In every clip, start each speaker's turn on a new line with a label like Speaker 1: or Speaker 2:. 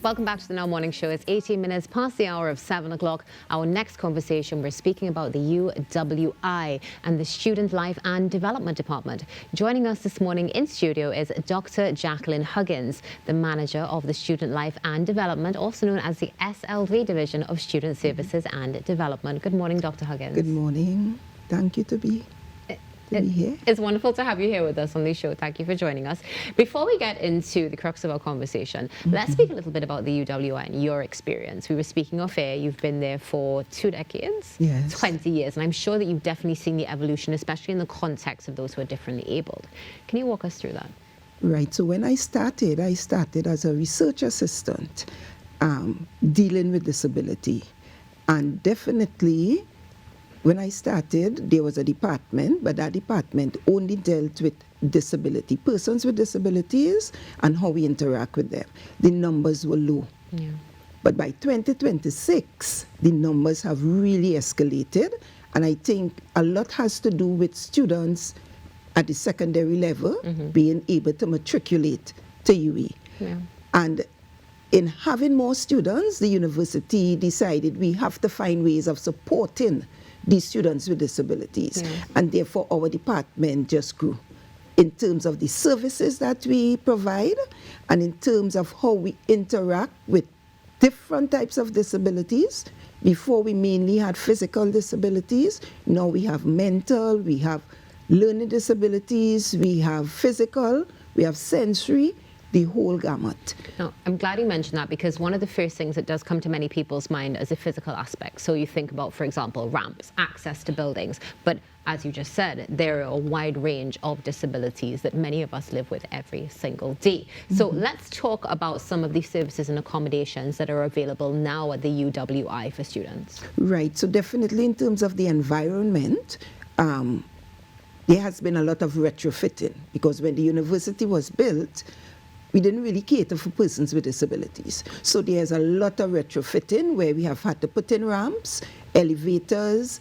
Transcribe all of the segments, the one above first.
Speaker 1: Welcome back to the Now Morning Show. It's 18 minutes past the hour of 7 o'clock. Our next conversation, we're speaking about the UWI and the Student Life and Development Department. Joining us this morning in studio is Dr. Jacqueline Huggins, the manager of the Student Life and Development, also known as the SLV Division of Student Services and Development. Good morning, Dr. Huggins.
Speaker 2: Good morning. Thank you to be here.
Speaker 1: It's wonderful to have you here with us on the show. Thank you for joining us. Before we get into the crux of our conversation, let's speak a little bit about the UWI and your experience. We were speaking off air. You've been there for 2 decades,
Speaker 2: yes,
Speaker 1: 20 years, and I'm sure that you've definitely seen the evolution, especially in the context of those who are differently abled. Can you walk us through that?
Speaker 2: Right. So when I started as a research assistant dealing with disability. And definitely, when I started, there was a department, but that department only dealt with disability, persons with disabilities, and how we interact with them. The numbers were low.
Speaker 1: Yeah.
Speaker 2: But by 2026, the numbers have really escalated, and I think a lot has to do with students at the secondary level being able to matriculate to UE.
Speaker 1: Yeah.
Speaker 2: And in having more students, the university decided we have to find ways of supporting these students with disabilities.
Speaker 1: Yeah.
Speaker 2: And therefore, our department just grew in terms of the services that we provide and in terms of how we interact with different types of disabilities. Before, we mainly had physical disabilities. Now we have mental, we have learning disabilities, we have physical, we have sensory, the whole gamut.
Speaker 1: No, I'm glad you mentioned that, because one of the first things that does come to many people's mind is a physical aspect. So you think about, for example, ramps, access to buildings. But as you just said, there are a wide range of disabilities that many of us live with every single day. So let's talk about some of the services and accommodations that are available now at the UWI for students.
Speaker 2: Right. So definitely in terms of the environment, there has been a lot of retrofitting, because when the university was built, we didn't really cater for persons with disabilities. So there's a lot of retrofitting where we have had to put in ramps, elevators,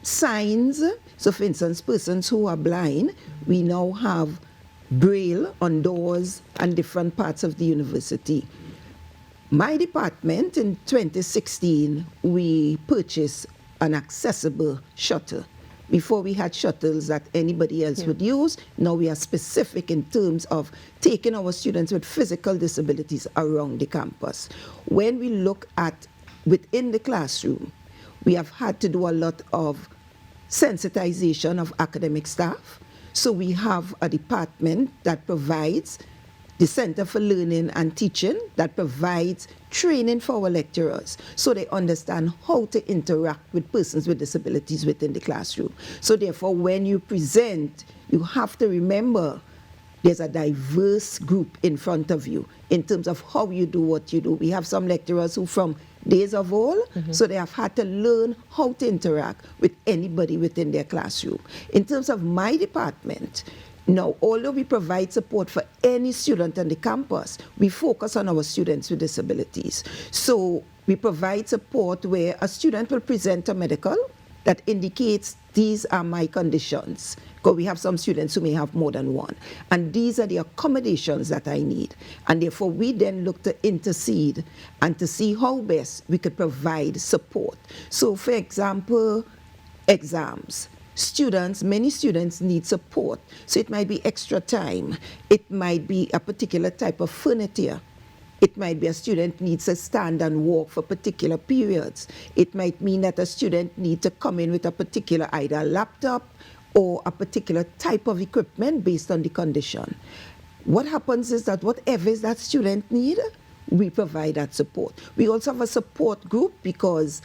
Speaker 2: signs. So for instance, persons who are blind, we now have braille on doors and different parts of the university. My department, in 2016, we purchased an accessible shuttle. Before, we had shuttles that anybody else would use. Now we are specific in terms of taking our students with physical disabilities around the campus. When we look at within the classroom, we have had to do a lot of sensitization of academic staff. So we have a department that provides the Center for Learning and Teaching that provides training for our lecturers so they understand how to interact with persons with disabilities within the classroom. So therefore, when you present, you have to remember there's a diverse group in front of you in terms of how you do what you do. We have some lecturers who from days of old, so they have had to learn how to interact with anybody within their classroom. In terms of my department, now, although we provide support for any student on the campus, we focus on our students with disabilities. So we provide support where a student will present a medical that indicates these are my conditions, because we have some students who may have more than one. And these are the accommodations that I need. And therefore, we then look to intercede and to see how best we could provide support. So, for example, exams. Many students need support. So it might be extra time. It might be a particular type of furniture. It might be a student needs to stand and walk for particular periods. It might mean that a student needs to come in with a particular either laptop or a particular type of equipment based on the condition. What happens is that whatever is that student need, we provide that support. We also have a support group because,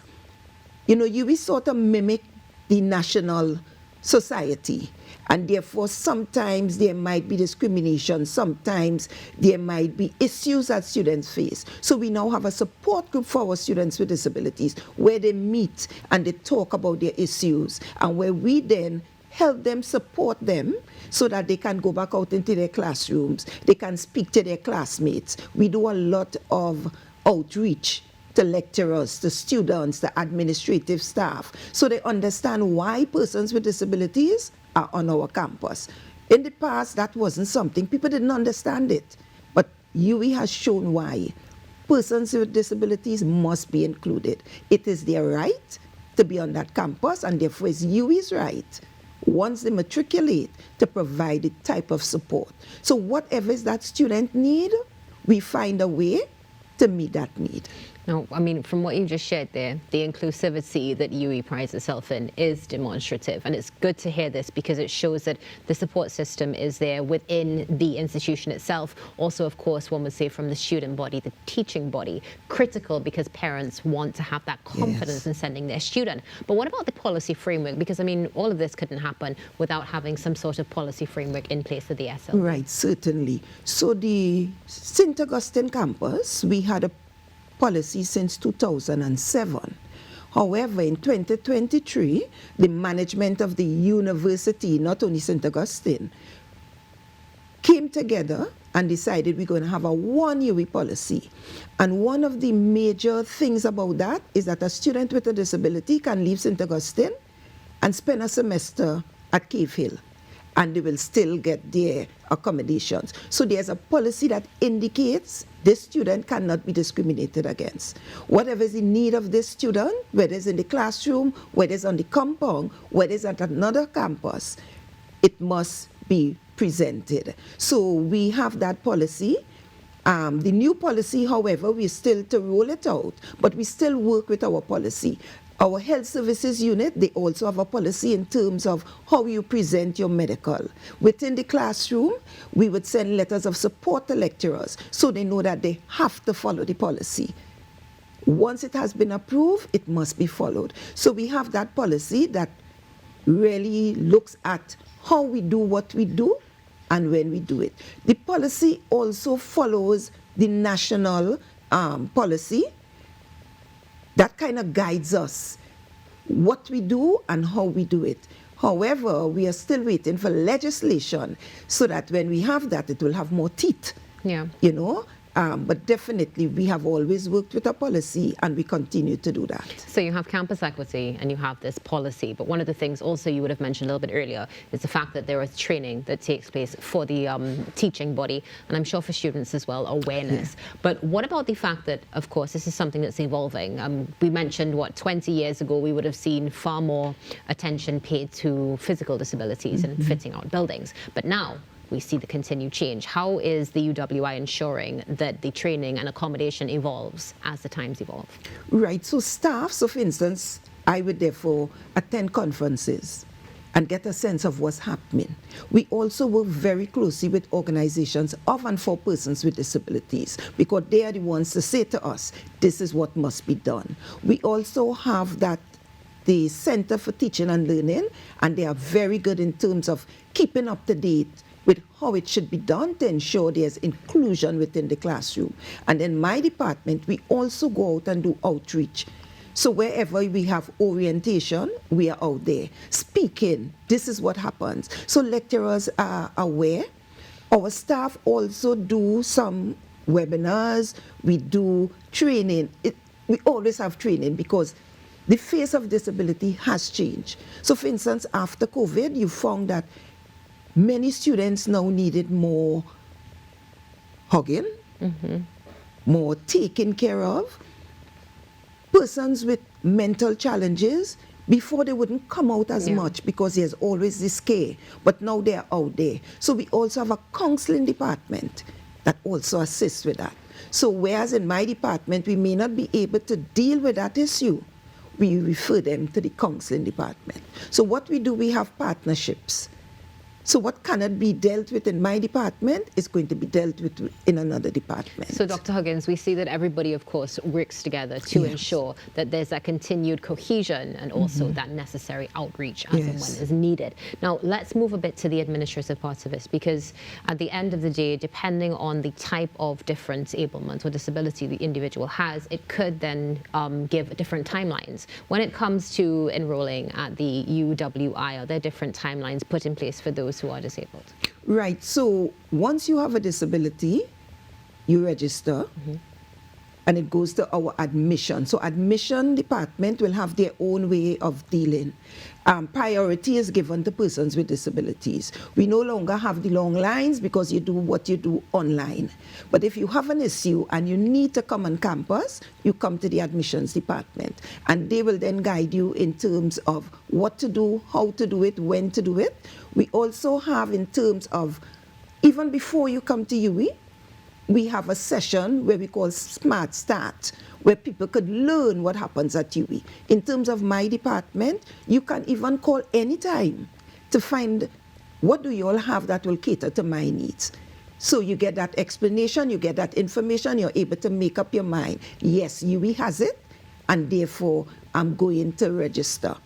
Speaker 2: we sort of mimic the national society, and therefore sometimes there might be discrimination, sometimes there might be issues that students face. So we now have a support group for our students with disabilities where they meet and they talk about their issues, and where we then help them, support them so that they can go back out into their classrooms, they can speak to their classmates. We do a lot of outreach to lecturers, to students, to administrative staff, so they understand why persons with disabilities are on our campus. In the past, that wasn't something, people didn't understand it. But UE has shown why. persons with disabilities must be included. It is their right to be on that campus, and therefore it's UWI's right, once they matriculate, to provide the type of support. So whatever is that student need, we find a way to meet that need.
Speaker 1: Now, I mean, from what you just shared there, the inclusivity that UWI prides itself in is demonstrative. And it's good to hear this because it shows that the support system is there within the institution itself. Also, of course, one would say from the student body, the teaching body, critical because parents want to have that confidence in sending their student. But what about the policy framework? Because, I mean, all of this couldn't happen without having some sort of policy framework in place at the SL.
Speaker 2: Right, certainly. So the St. Augustine campus, we had a policy since 2007. However, in 2023, the management of the university, not only St. Augustine, came together and decided we're going to have a one UWI policy. And one of the major things about that is that a student with a disability can leave St. Augustine and spend a semester at Cave Hill, and they will still get their accommodations. So there's a policy that indicates this student cannot be discriminated against. Whatever is in need of this student, whether it's in the classroom, whether it's on the compound, whether it's at another campus, it must be presented. So we have that policy. The new policy, however, we're still to roll it out, but we still work with our policy. Our health services unit, they also have a policy in terms of how you present your medical. Within the classroom, we would send letters of support to lecturers so they know that they have to follow the policy. Once it has been approved, it must be followed. So we have that policy that really looks at how we do what we do and when we do it. The policy also follows the national policy that kind of guides us, what we do and how we do it. However, we are still waiting for legislation so that when we have that, it will have more teeth.
Speaker 1: Yeah.
Speaker 2: You know? But definitely, we have always worked with a policy, and we continue to do that.
Speaker 1: So you have campus equity and you have this policy, but one of the things also you would have mentioned a little bit earlier is the fact that there is training that takes place for the teaching body, and I'm sure for students as well, awareness. Yeah. But what about the fact that, of course, this is something that's evolving? We mentioned, 20 years ago, we would have seen far more attention paid to physical disabilities and fitting out buildings. But now, we see the continued change. How is the UWI ensuring that the training and accommodation evolves as the times evolve?
Speaker 2: Right, so staff, so for instance, I would therefore attend conferences and get a sense of what's happening. We also work very closely with organizations of and for persons with disabilities because they are the ones to say to us, this is what must be done. We also have the Center for Teaching and Learning, and they are very good in terms of keeping up to date with how it should be done to ensure there's inclusion within the classroom. And in my department, we also go out and do outreach. So wherever we have orientation, we are out there speaking. This is what happens. So lecturers are aware. Our staff also do some webinars. We do training. We always have training because the face of disability has changed. So for instance, after COVID, you found that many students now needed more hugging, more taken care of. Persons with mental challenges, before they wouldn't come out as much because there's always this care, but now they're out there. So we also have a counseling department that also assists with that. So whereas in my department, we may not be able to deal with that issue, we refer them to the counseling department. So what we do, we have partnerships. So what cannot be dealt with in my department is going to be dealt with in another department.
Speaker 1: So Dr. Huggins, we see that everybody, of course, works together to ensure that there's that continued cohesion and also that necessary outreach as and when is needed. Now, let's move a bit to the administrative part of this, because at the end of the day, depending on the type of different ailment or disability the individual has, it could then give different timelines. When it comes to enrolling at the UWI, are there different timelines put in place for those who are disabled?
Speaker 2: Right, so once you have a disability, you register. and it goes to our admission. So admission department will have their own way of dealing. Priority is given to persons with disabilities. We no longer have the long lines because you do what you do online. But if you have an issue and you need to come on campus, you come to the admissions department. And they will then guide you in terms of what to do, how to do it, when to do it. We also have in terms of, even before you come to UWI, we have a session where we call Smart Start, where people could learn what happens at UWI. In terms of my department, you can even call anytime to find what do you all have that will cater to my needs. So you get that explanation, you get that information, you're able to make up your mind. Yes, UWI has it, and therefore I'm going to register.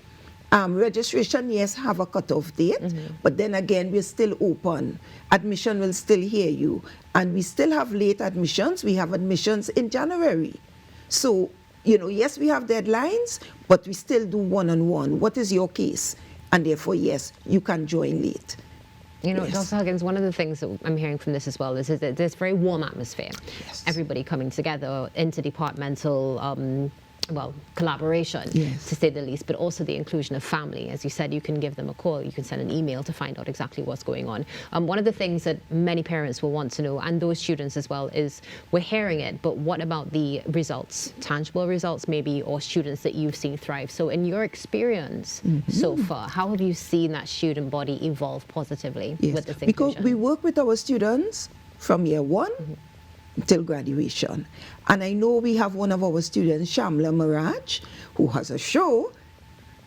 Speaker 2: Registration, yes, have a cutoff date, but then again, we're still open. Admission will still hear you. And we still have late admissions. We have admissions in January. So, yes, we have deadlines, but we still do one-on-one. What is your case? And therefore, yes, you can join late.
Speaker 1: Yes. Dr. Huggins, one of the things that I'm hearing from this as well is that there's a very warm atmosphere.
Speaker 2: Yes.
Speaker 1: Everybody coming together, interdepartmental collaboration,
Speaker 2: yes,
Speaker 1: to say the least, but also the inclusion of family. As you said, you can give them a call, you can send an email to find out exactly what's going on. One of the things that many parents will want to know, and those students as well, is we're hearing it, but what about the results, tangible results maybe, or students that you've seen thrive? So in your experience so far, how have you seen that student body evolve positively with this inclusion?
Speaker 2: Because we work with our students from year one till graduation. And I know we have one of our students, Shamla Miraj, who has a show,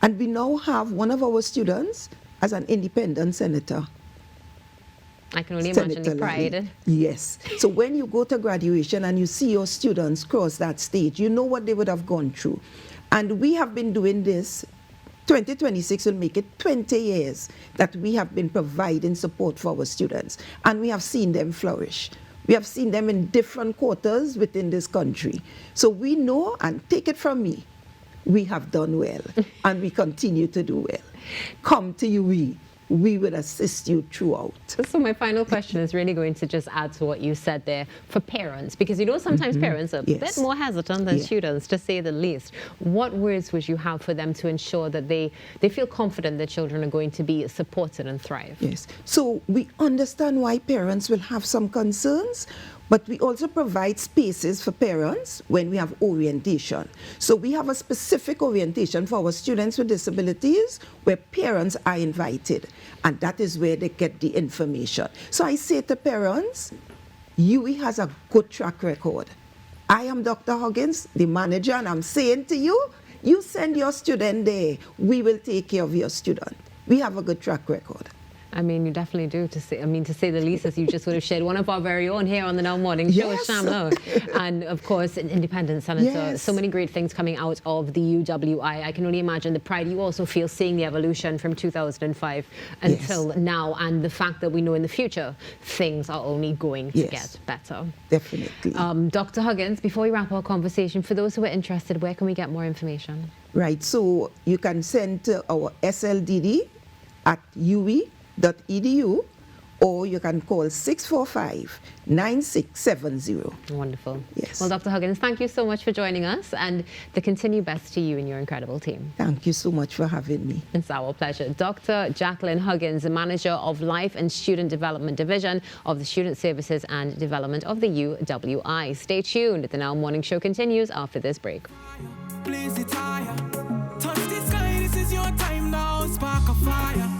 Speaker 2: and we now have one of our students as an independent senator.
Speaker 1: I can only imagine the pride.
Speaker 2: Yes. So when you go to graduation and you see your students cross that stage, you know what they would have gone through. And we have been doing this. 2026 will make it 20 years that we have been providing support for our students, and we have seen them flourish. We have seen them in different quarters within this country. So we know, and take it from me, we have done well, and we continue to do well. Come to UWI. We will assist you throughout.
Speaker 1: So my final question is really going to just add to what you said there for parents, because sometimes parents are a bit more hesitant than students, to say the least. What words would you have for them to ensure that they feel confident that children are going to be supported and thrive?
Speaker 2: Yes. So we understand why parents will have some concerns, but we also provide spaces for parents when we have orientation. So we have a specific orientation for our students with disabilities where parents are invited, and that is where they get the information. So I say to parents, UWI has a good track record. I am Dr. Huggins, the manager, and I'm saying to you, you send your student there, we will take care of your student. We have a good track record.
Speaker 1: I mean, you definitely do, to say the least, as you just sort of shared. One of our very own here on the Now Morning Show is Shamlo. And of course, an independent senator.
Speaker 2: Yes.
Speaker 1: So many great things coming out of the UWI. I can only imagine the pride you also feel seeing the evolution from 2005 until now, and the fact that we know in the future things are only going to get better.
Speaker 2: Definitely.
Speaker 1: Dr. Huggins, before we wrap our conversation, for those who are interested, where can we get more information?
Speaker 2: Right, so you can send to our SLDD at UWI.edu, or you can call 645-9670.
Speaker 1: Wonderful.
Speaker 2: Yes.
Speaker 1: Well, Dr. Huggins, thank you so much for joining us, and the continued best to you and your incredible team.
Speaker 2: Thank you so much for having me.
Speaker 1: It's our pleasure. Dr. Jacqueline Huggins, the Manager of Life and Student Development Division of the Student Services and Development of the UWI. Stay tuned. The Now Morning Show continues after this break.
Speaker 3: Blaze it higher. Touch the sky, this is your time now. Spark a fire.